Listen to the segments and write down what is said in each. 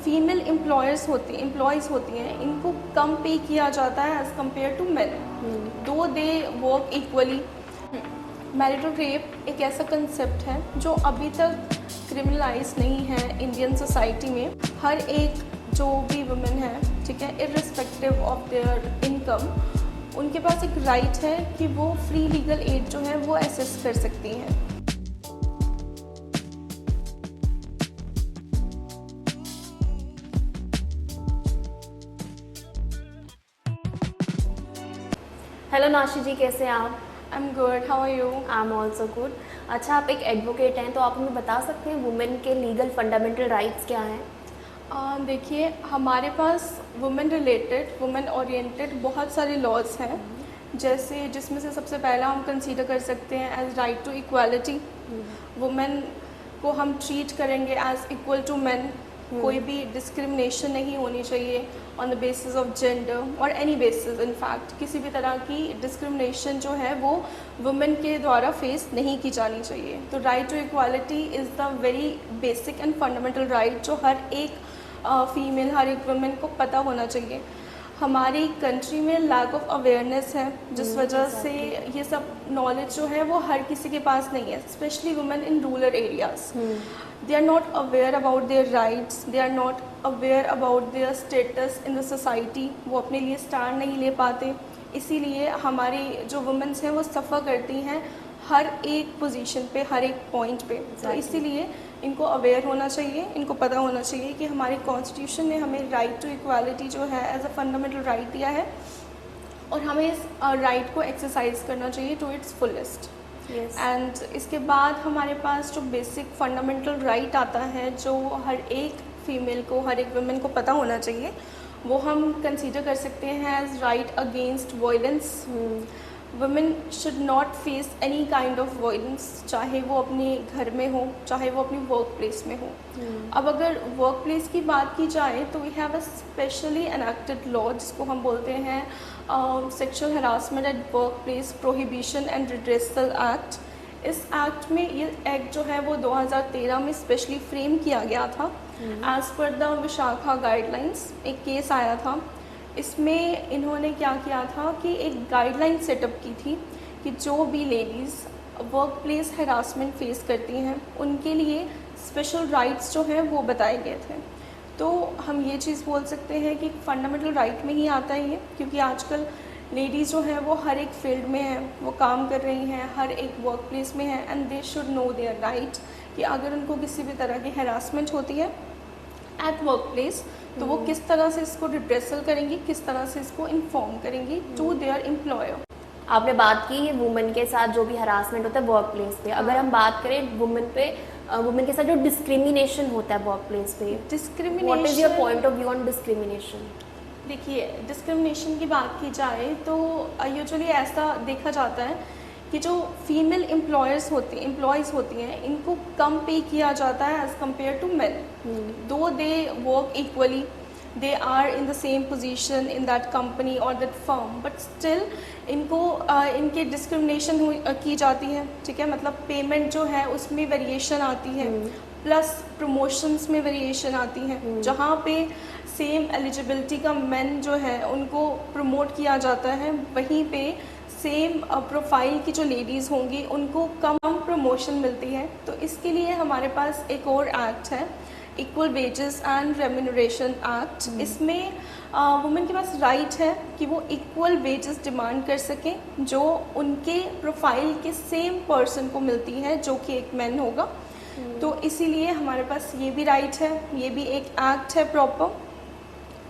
Female employees होती हैं, इनको कम पे किया जाता है as compare to men, though they work equally. Marital rape एक ऐसा कंसेप्ट है जो अभी तक क्रिमिनलाइज नहीं है इंडियन सोसाइटी में। हर एक जो भी वुमेन है, ठीक है, इर्रिस्पेक्टिव ऑफ देयर इनकम, उनके पास एक राइट है कि वो फ्री लीगल एड जो है वो एक्सेस कर सकती हैं। हेलो नाशी जी, कैसे हैं आप? I am good, how are you? I am also good. अच्छा, आप एक एडवोकेट हैं, तो आप हमें बता सकते हैं वुमेन के लीगल फंडामेंटल राइट्स क्या हैं? देखिए, हमारे पास वुमेन रिलेटेड, वुमेन ओरिएंटेड बहुत सारे लॉज हैं, जैसे जिसमें से सबसे पहला हम कंसीडर कर सकते हैं as right to equality. Women को हम ट्रीट करेंगे एज इक्वल टू मैन, कोई भी डिस्क्रिमिनेशन नहीं होनी चाहिए on the basis of gender और एनी बेसिस। इनफैक्ट किसी भी तरह की डिस्क्रिमिनेशन जो है वो वुमेन के द्वारा फेस नहीं की जानी चाहिए। तो right to equality is the very basic and fundamental right जो हर एक फीमेल, हर एक वुमेन को पता होना चाहिए। हमारी कंट्री में लैक ऑफ अवेयरनेस है, जिस वजह से ये सब नॉलेज जो है वो हर किसी के पास नहीं है, specially women in rural areas. They are not aware about their rights, they are not aware about their status in the society. वो अपने लिए स्टैंड नहीं ले पाते, इसीलिए हमारी जो वुमेन्स हैं वो सफ़र करती हैं हर एक पोजीशन पे, हर एक पॉइंट पे। तो इसीलिए इनको अवेयर होना चाहिए, इनको पता होना चाहिए कि हमारे कॉन्स्टिट्यूशन ने हमें राइट टू इक्वालिटी जो है एज अ फंडामेंटल राइट दिया है और हमें इस राइट को एक्सरसाइज करना चाहिए टू इट्स फुलेस्ट। एंड इसके बाद हमारे पास जो बेसिक फंडामेंटल राइट आता है जो हर एक फीमेल को, हर एक वुमेन को पता होना चाहिए, वो हम कंसीडर कर सकते हैं as right against violence. Women should not face any kind of violence, चाहे वो अपने घर में हो, चाहे वो अपनी वर्क प्लेस में हो। अब अगर वर्क प्लेस की बात की जाए तो we have a specially enacted law जिसको हम बोलते हैं sexual harassment at workplace prohibition and redressal act. इस एक्ट में, ये एक्ट जो है वो 2013 में स्पेशली फ्रेम किया गया था as per the Vishakha guidelines. एक केस आया था, इसमें इन्होंने क्या किया था कि एक गाइडलाइन सेटअप की थी कि जो भी ladies work place harassment face करती हैं उनके लिए स्पेशल राइट्स जो हैं वो बताए गए थे। तो हम ये चीज़ बोल सकते हैं कि फंडामेंटल राइट में ही आता है ये, क्योंकि आजकल लेडीज़ जो हैं वो हर एक फील्ड में हैं, वो काम कर रही हैं, हर एक वर्क प्लेस में हैं, and they should know their right कि अगर उनको किसी भी तरह की हरासमेंट होती है एट वर्क प्लेस तो वो किस तरह से इसको रिप्रेसल करेंगी, किस तरह से इसको इन्फॉर्म करेंगी टू देयर एम्प्लॉयर। आपने बात की ये वुमेन के साथ जो भी हरासमेंट होता है वर्क प्लेस पे। अगर हम बात करें वुमेन के साथ जो डिस्क्रिमिनेशन होता है वर्क प्लेस पे, discrimination, what is your point of view on discrimination? देखिए, डिस्क्रिमिनेशन की बात की जाए तो यूजुअली ऐसा देखा जाता है कि जो फीमेल एम्प्लॉयज़ होती हैं इनको कम पे किया जाता है as compare to men, though they work equally, they are in the same position in that company और दैट फर्म, बट स्टिल इनको इनके डिस्क्रिमिनेशन की जाती है। ठीक है, मतलब पेमेंट जो है उसमें वेरिएशन आती है, प्लस प्रमोशंस में वेरिएशन आती है। जहाँ पे सेम एलिजिबिलिटी का मेन जो है उनको प्रमोट किया जाता है, वहीं पे सेम प्रोफाइल की जो लेडीज़ होंगी उनको कम प्रमोशन मिलती है। तो इसके लिए हमारे पास एक और एक्ट है, equal wages and remuneration act. इसमें वुमेन के पास राइट है कि वो इक्वल वेजेस डिमांड कर सकें जो उनके प्रोफाइल के सेम पर्सन को मिलती है जो कि एक मैन होगा। तो इसीलिए हमारे पास ये भी राइट है, ये भी एक एक्ट है प्रॉपर।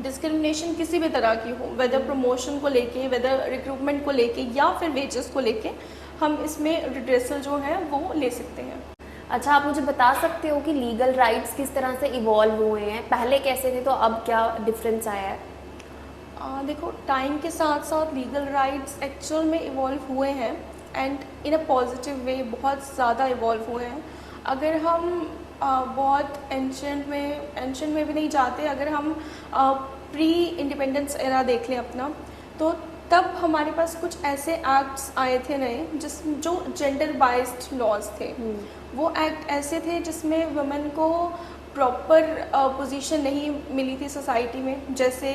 डिस्क्रिमिनेशन किसी भी तरह की हो, वेदर प्रमोशन को लेके, वेदर रिक्रूटमेंट को लेके या फिर वेजेस को लेके, हम इसमें रिड्रेसल जो है वो ले सकते हैं। अच्छा, आप मुझे बता सकते हो कि लीगल राइट्स किस तरह से इवॉल्व हुए हैं? पहले कैसे थे तो अब क्या डिफरेंस आया है? देखो, टाइम के साथ साथ लीगल राइट्स एक्चुअल में इवॉल्व हुए हैं and in a positive way बहुत ज़्यादा इवॉल्व हुए हैं। अगर हम बहुत एंशेंट में भी नहीं जाते, अगर हम प्री इंडिपेंडेंस एरा देख लें अपना, तो तब हमारे पास कुछ ऐसे एक्ट्स आए थे नए जो जेंडर बाइस्ड लॉज थे। वो एक्ट ऐसे थे जिसमें वुमेन को प्रॉपर पोजीशन नहीं मिली थी सोसाइटी में। जैसे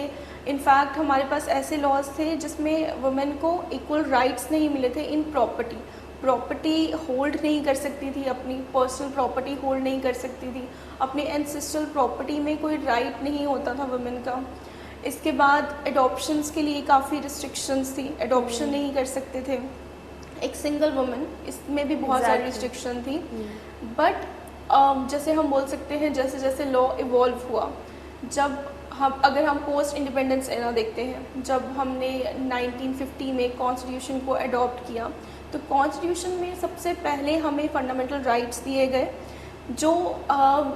इनफैक्ट हमारे पास ऐसे लॉज थे जिसमें वुमेन को इक्वल राइट्स नहीं मिले थे इन प्रॉपर्टी होल्ड नहीं कर सकती थी, अपनी पर्सनल प्रॉपर्टी होल्ड नहीं कर सकती थी, अपनी एंसेस्ट्रल प्रॉपर्टी में कोई राइट नहीं होता था वुमेन का। इसके बाद एडॉप्शंस के लिए काफ़ी रिस्ट्रिक्शंस थी, एडॉप्शन नहीं कर सकते थे एक सिंगल वुमेन, इसमें भी बहुत सारी रिस्ट्रिक्शन थी। बट जैसे हम बोल सकते हैं जैसे जैसे लॉ इवॉल्व हुआ, जब अगर हम पोस्ट इंडिपेंडेंस एरा देखते हैं, जब हमने 1950 में कॉन्स्टिट्यूशन को अडॉप्ट किया, तो कॉन्स्टिट्यूशन में सबसे पहले हमें फंडामेंटल राइट्स दिए गए जो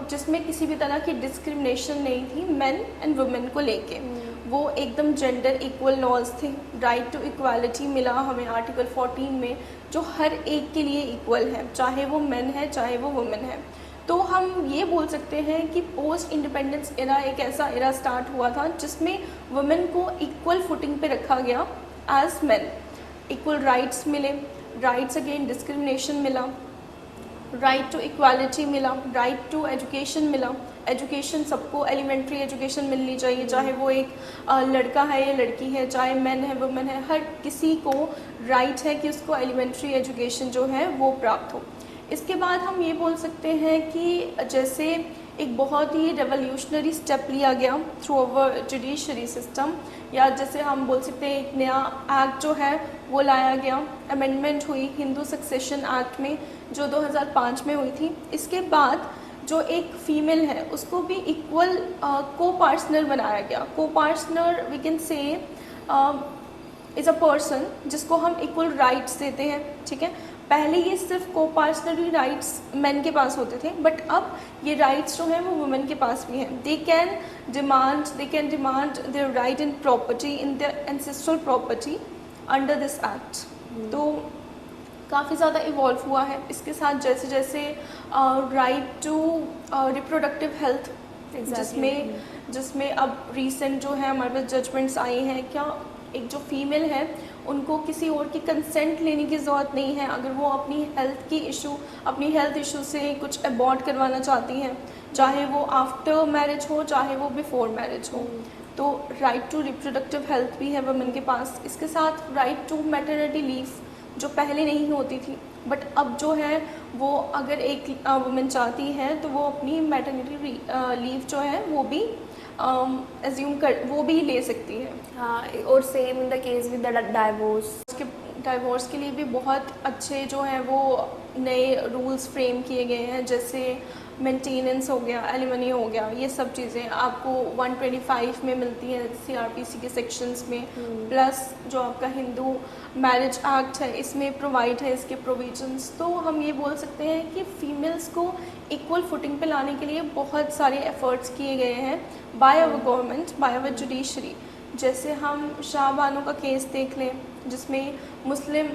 जिसमें किसी भी तरह की डिस्क्रिमिनेशन नहीं थी मेन एंड वुमेन को लेके। वो एकदम जेंडर इक्वल लॉज थे, राइट टू इक्वालिटी मिला हमें आर्टिकल 14 में, जो हर एक के लिए इक्वल है, चाहे वो मेन है चाहे वो वुमेन है। तो हम ये बोल सकते हैं कि पोस्ट इंडिपेंडेंस एरा एक ऐसा एरा स्टार्ट हुआ था जिसमें वुमेन को इक्वल फुटिंग पे रखा गया एज मेन। इक्वल राइट्स मिले, राइट्स अगेंस्ट डिस्क्रिमिनेशन मिला, राइट टू इक्वालिटी मिला, राइट टू एजुकेशन मिला। एजुकेशन सबको एलिमेंट्री एजुकेशन मिलनी चाहिए, चाहे वो एक लड़का है या लड़की है, चाहे मैन है वुमेन है, हर किसी को राइट है कि उसको एलिमेंट्री एजुकेशन जो है वो प्राप्त हो। इसके बाद हम ये बोल सकते हैं कि जैसे एक बहुत ही रेवोल्यूशनरी स्टेप लिया गया थ्रू अवर जुडिशरी सिस्टम, या जैसे हम बोल सकते हैं एक नया एक्ट जो है वो लाया गया, अमेंडमेंट हुई हिंदू सक्सेशन एक्ट में जो 2005 में हुई थी। इसके बाद जो एक फीमेल है उसको भी इक्वल को पार्टनर बनाया गया। को partner we can say is a person जिसको हम इक्वल राइट्स देते हैं, ठीक है। पहले ये सिर्फ को पार्टनरी राइट्स मेन के पास होते थे, बट अब ये राइट्स जो हैं वो वुमेन के पास भी हैं। They can demand their right in property, in their ancestral property under this act. तो काफ़ी ज़्यादा इवॉल्व हुआ है। इसके साथ जैसे जैसे राइट टू रिप्रोडक्टिव हेल्थ, जिसमें अब रिसेंट जो है हमारे पास जजमेंट्स आई हैं, क्या एक जो फीमेल है उनको किसी और की कंसेंट लेने की ज़रूरत नहीं है अगर वो अपनी हेल्थ इशू से कुछ अबॉर्ट करवाना चाहती हैं, चाहे वो आफ्टर मैरिज हो चाहे वो बिफोर मैरिज हो। तो राइट टू रिप्रोडक्टिव हेल्थ भी है वुमेन के पास। इसके साथ राइट टू मैटरनिटी लीव जो पहले नहीं होती थी, बट अब जो है वो अगर एक वुमेन चाहती है तो वो अपनी मैटरनिटी लीव जो है वो भी वो भी ले सकती है। हाँ, और same in the case with the divorce के लिए भी बहुत अच्छे जो हैं वो नए रूल्स फ्रेम किए गए हैं, जैसे मेंटेनेंस हो गया, एलिमनी हो गया, ये सब चीज़ें आपको 125 में मिलती हैं CRPC के सेक्शंस में, प्लस जो आपका हिंदू मैरिज एक्ट है इसमें प्रोवाइड है इसके प्रोविजंस। तो हम ये बोल सकते हैं कि फीमेल्स को इक्वल फुटिंग पे लाने के लिए बहुत सारे एफर्ट्स किए गए हैं by our government, by our judiciary. जैसे हम शाह बानो का केस देख लें जिसमें मुस्लिम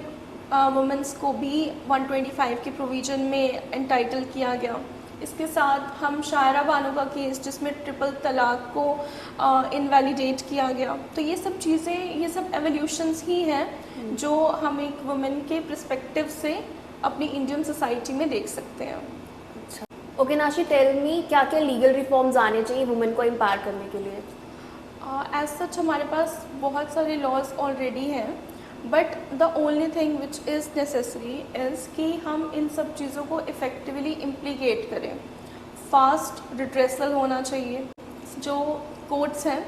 वुमेंस को भी 125 के प्रोविज़न में एंटाइटल किया गया। इसके साथ हम शायरा बानो का केस जिसमें ट्रिपल तलाक को इनवैलिडेट किया गया। तो ये सब चीज़ें, ये सब एवोल्यूशंस ही हैं जो हम एक वुमेन के पर्सपेक्टिव से अपनी इंडियन सोसाइटी में देख सकते हैं। ओके नाशी, टेल मी क्या क्या लीगल रिफॉर्म्स आने चाहिए वुमेन को एम्पावर करने के लिए? एज सच हमारे पास बहुत सारे लॉज ऑलरेडी हैं, but the only thing which is necessary is कि हम इन सब चीज़ों को इफ़ेक्टिवली इम्प्लीकेट करें। फास्ट रिड्रेसल होना चाहिए। जो कोर्ट्स हैं,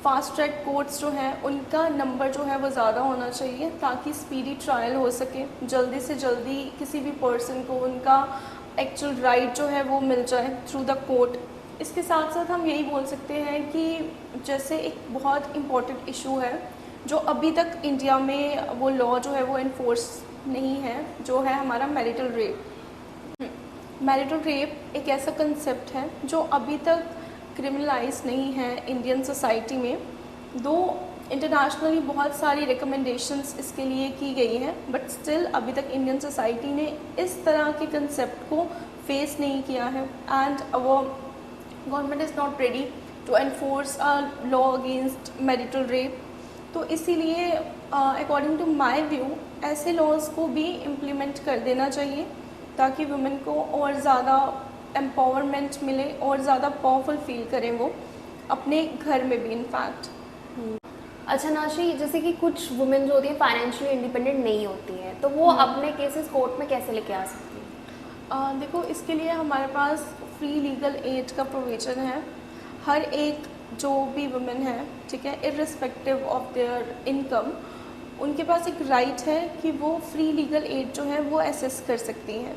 फास्ट ट्रैक कोर्ट्स जो हैं उनका नंबर जो है वो ज़्यादा होना चाहिए ताकि स्पीडी ट्रायल हो सके, जल्दी से जल्दी किसी भी पर्सन को उनका एक्चुअल राइट जो है वो मिल जाए थ्रू द कोर्ट। इसके साथ साथ हम यही बोल सकते हैं कि जैसे एक बहुत इम्पॉर्टेंट इशू है जो अभी तक इंडिया में वो लॉ जो है वो इन्फोर्स नहीं है, जो है हमारा मैरिटल रेप। मैरिटल रेप एक ऐसा कंसेप्ट है जो अभी तक क्रिमिनलाइज नहीं है इंडियन सोसाइटी में। दो इंटरनेशनली बहुत सारी रिकमेंडेशंस इसके लिए की गई हैं, बट स्टिल अभी तक इंडियन सोसाइटी ने इस तरह के कंसेप्ट को फेस नहीं किया है, and our government is not ready to enforce a law against marital rape. तो इसीलिए अकॉर्डिंग टू माय व्यू ऐसे लॉज को भी इम्प्लीमेंट कर देना चाहिए ताकि वुमेन को और ज़्यादा एम्पावरमेंट मिले और ज़्यादा पावरफुल फील करें वो अपने घर में भी इनफैक्ट। अच्छा नाशी, जैसे कि कुछ वुमेन जो होती है फाइनेंशियली इंडिपेंडेंट नहीं होती हैं, तो वो अपने केसेस कोर्ट में कैसे लेके आ सकती हैं? देखो, इसके लिए हमारे पास फ्री लीगल एड का प्रोविज़न है। हर एक जो भी वुमेन है, ठीक है, इर्रिस्पेक्टिव ऑफ देयर इनकम, उनके पास एक राइट है कि वो फ्री लीगल एड जो है वो एसेस कर सकती हैं।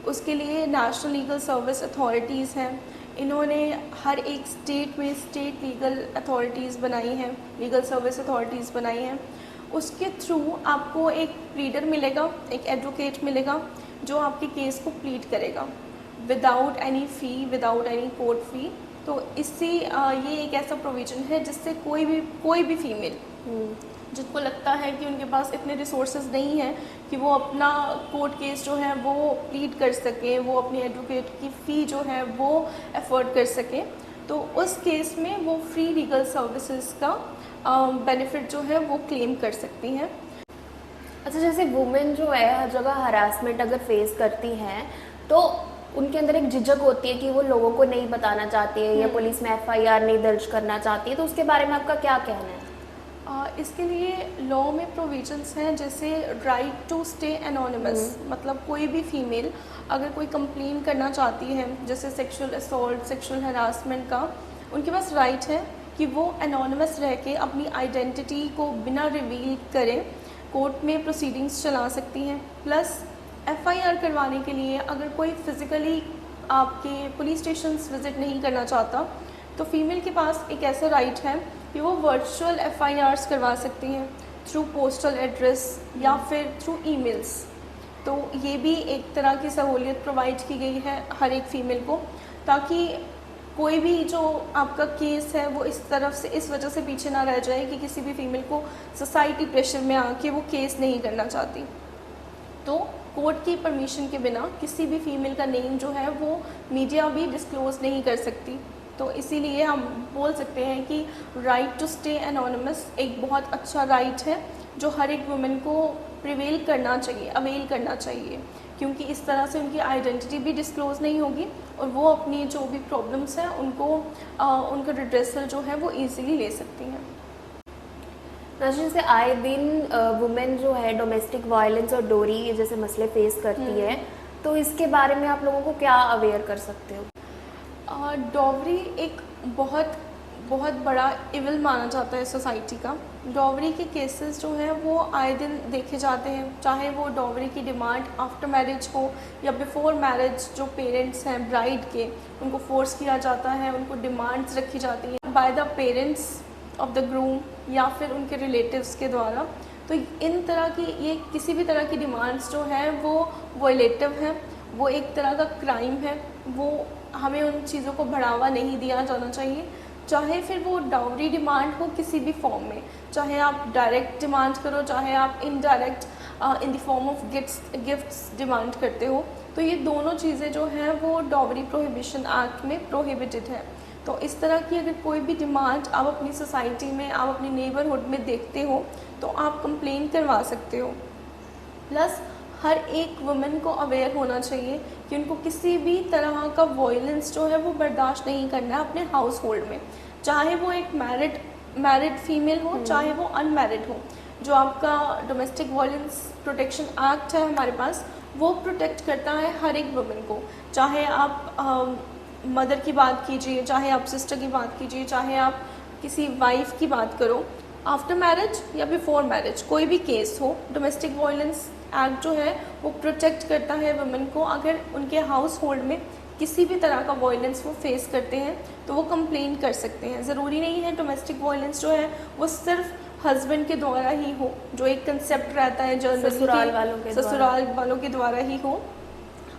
उसके लिए नेशनल लीगल सर्विस अथॉरिटीज़ हैं, इन्होंने हर एक स्टेट में स्टेट लीगल अथॉरिटीज़ बनाई हैं, लीगल सर्विस अथॉरिटीज़ बनाई हैं। उसके थ्रू आपको एक प्लीडर मिलेगा, एक एडवोकेट मिलेगा जो आपके केस को प्लीड करेगा विदाउट एनी फ़ी, विदाउट एनी कोर्ट फ़ी। तो इससे ये एक ऐसा प्रोविज़न है जिससे कोई भी फीमेल जिनको लगता है कि उनके पास इतने रिसोर्सेज नहीं हैं कि वो अपना कोर्ट केस जो है वो प्लीड कर सकें, वो अपनी एडवोकेट की फ़ी जो है वो अफोर्ड कर सकें, तो उस केस में वो फ्री लीगल सर्विसेज का बेनिफिट जो है वो क्लेम कर सकती हैं। अच्छा, जैसे वुमेन जो है हर जगह हरासमेंट अगर फेस करती हैं तो उनके अंदर एक झिझक होती है कि वो लोगों को नहीं बताना चाहती है या पुलिस में एफआईआर नहीं दर्ज करना चाहती है, तो उसके बारे में आपका क्या कहना है? इसके लिए लॉ में प्रोविजंस हैं, जैसे राइट टू स्टे एनोनिमस, मतलब कोई भी फीमेल अगर कोई कंप्लेन करना चाहती है जैसे सेक्सुअल असॉल्ट, सेक्सुअल हरासमेंट का, उनके पास राइट है कि वो एनोनिमस रह के अपनी आइडेंटिटी को बिना रिवील करे कोर्ट में प्रोसीडिंग्स चला सकती हैं। प्लस एफआईआर करवाने के लिए अगर कोई फिज़िकली आपके पुलिस स्टेशंस विज़िट नहीं करना चाहता तो फीमेल के पास एक ऐसा राइट है कि वो वर्चुअल एफआईआर्स करवा सकती हैं थ्रू पोस्टल एड्रेस या फिर थ्रू ईमेल्स। तो ये भी एक तरह की सहूलियत प्रोवाइड की गई है हर एक फ़ीमेल को, ताकि कोई भी जो आपका केस है वो इस तरफ से इस वजह से पीछे ना रह जाए कि किसी भी फीमेल को सोसाइटी प्रेशर में आके वो केस नहीं करना चाहती। तो कोर्ट की परमिशन के बिना किसी भी फीमेल का नेम जो है वो मीडिया भी डिस्क्लोज़ नहीं कर सकती। तो इसीलिए हम बोल सकते हैं कि राइट टू स्टे एनोनिमस एक बहुत अच्छा राइट है जो हर एक वुमेन को प्रिवेल करना चाहिए, अवेल करना चाहिए, क्योंकि इस तरह से उनकी आइडेंटिटी भी डिस्क्लोज़ नहीं होगी और वो अपनी जो भी प्रॉब्लम्स हैं उनको उनका रिड्रेसल जो है वो ईज़िली ले सकती हैं। जैसे आए दिन वुमेन जो है डोमेस्टिक वायलेंस और डोरी जैसे मसले फेस करती है, तो इसके बारे में आप लोगों को क्या अवेयर कर सकते हो? डॉवरी एक बहुत बड़ा इविल माना जाता है सोसाइटी का। डॉवरी के केसेस जो हैं वो आए दिन देखे जाते हैं, चाहे वो डॉवरी की डिमांड आफ्टर मैरिज हो या बिफोर मैरिज जो पेरेंट्स हैं ब्राइड के, उनको फोर्स किया जाता है, उनको डिमांड्स रखी जाती हैं by the parents of the groom या फिर उनके रिलेटिव्स के द्वारा। तो इन तरह की ये किसी भी तरह की डिमांड्स जो हैं वो वॉयलेटिव हैं, वो एक तरह का क्राइम है, वो हमें उन चीज़ों को बढ़ावा नहीं दिया जाना चाहिए। चाहे फिर वो डाउरी डिमांड हो किसी भी फॉर्म में, चाहे आप डायरेक्ट डिमांड करो, चाहे आप indirect in the form of gifts demand करते हो, तो ये दोनों चीज़ें जो हैं वो डाउरी प्रोहिबिशन एक्ट में प्रोहिबिटेड है। तो इस तरह की अगर कोई भी डिमांड आप अपनी सोसाइटी में, आप अपनी नेबरहुड में देखते हो तो आप कंप्लेन करवा सकते हो। प्लस हर एक वुमेन को अवेयर होना चाहिए कि उनको किसी भी तरह का वॉयलेंस जो है वो बर्दाश्त नहीं करना है अपने हाउस होल्ड में, चाहे वो एक मैरिड फीमेल हो चाहे वो अनमैरिड हो। जो आपका डोमेस्टिक वायलेंस प्रोटेक्शन एक्ट है हमारे पास, वो प्रोटेक्ट करता है हर एक वुमेन को, चाहे आप मदर की बात कीजिए, चाहे आप सिस्टर की बात कीजिए, चाहे आप किसी वाइफ की बात करो, आफ्टर मैरिज या बिफोर मैरिज कोई भी केस हो, डोमेस्टिक वायलेंस एक्ट जो है वो प्रोटेक्ट करता है वुमेन को। अगर उनके हाउस होल्ड में किसी भी तरह का वायलेंस वो फेस करते हैं तो वो कंप्लेन कर सकते हैं। ज़रूरी नहीं है डोमेस्टिक वायलेंस जो है वो सिर्फ हस्बैंड के द्वारा ही हो, जो एक कंसेप्ट रहता है जनरली ससुराल वालों के द्वारा ही हो।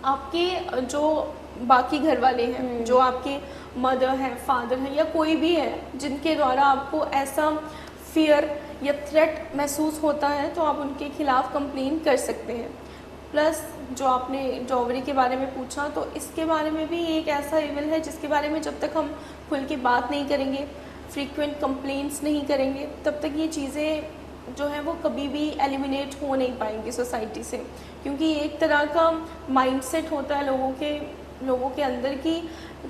आपके जो बाकी घर वाले हैं, जो आपके मदर हैं, फादर हैं या कोई भी है जिनके द्वारा आपको ऐसा फियर या थ्रेट महसूस होता है, तो आप उनके खिलाफ कंप्लेन कर सकते हैं। प्लस जो आपने डॉवरी के बारे में पूछा, तो इसके बारे में भी एक ऐसा इविल है जिसके बारे में जब तक हम खुल के बात नहीं करेंगे, फ्रीक्वेंट कंप्लेंट्स नहीं करेंगे, तब तक ये चीज़ें जो है वो कभी भी एलिमिनेट हो नहीं पाएंगी सोसाइटी से। क्योंकि एक तरह का माइंडसेट होता है लोगों के लोगों के अंदर की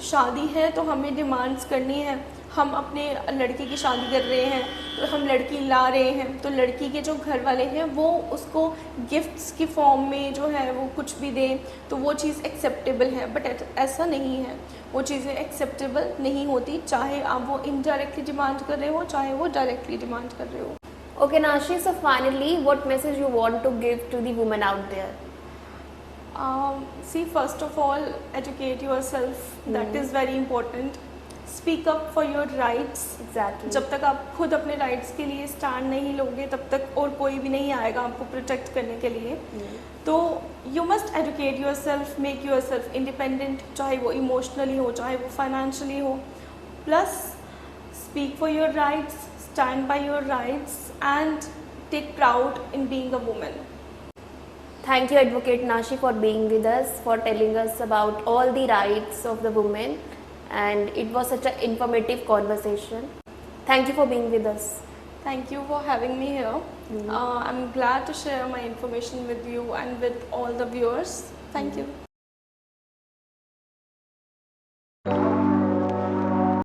शादी है तो हमें डिमांड्स करनी है। हम अपने लड़के की शादी कर रहे हैं तो हम लड़की ला रहे हैं, तो लड़की के जो घर वाले हैं वो उसको गिफ्ट्स की फॉर्म में जो है वो कुछ भी दें तो वो चीज़ एक्सेप्टेबल है। बट ऐसा नहीं है, वो चीज़ें एक्सेप्टेबल नहीं होती, चाहे आप वो इनडायरेक्टली डिमांड कर रहे हो चाहे वो डायरेक्टली डिमांड कर रहे हो। Okay, Nashi, so finally, what message you want to give to the women out there? See, first of all, educate yourself. That is very important. Speak up for your rights. Exactly. जब तक आप खुद अपने rights के लिए stand नहीं लोगे तब तक और कोई भी नहीं आएगा आपको प्रोटेक्ट करने के लिए। तो you must educate your self, make your self independent, चाहे वो इमोशनली हो चाहे वो फाइनेंशियली हो। Plus speak for your rights, stand by your rights and take proud in being a woman. Thank you, Advocate Nashi, for being with us, for telling us about all the rights of the women, and it was such an informative conversation. Thank you for being with us. Thank you for having me here. I'm glad to share my information with you and with all the viewers. Thank you.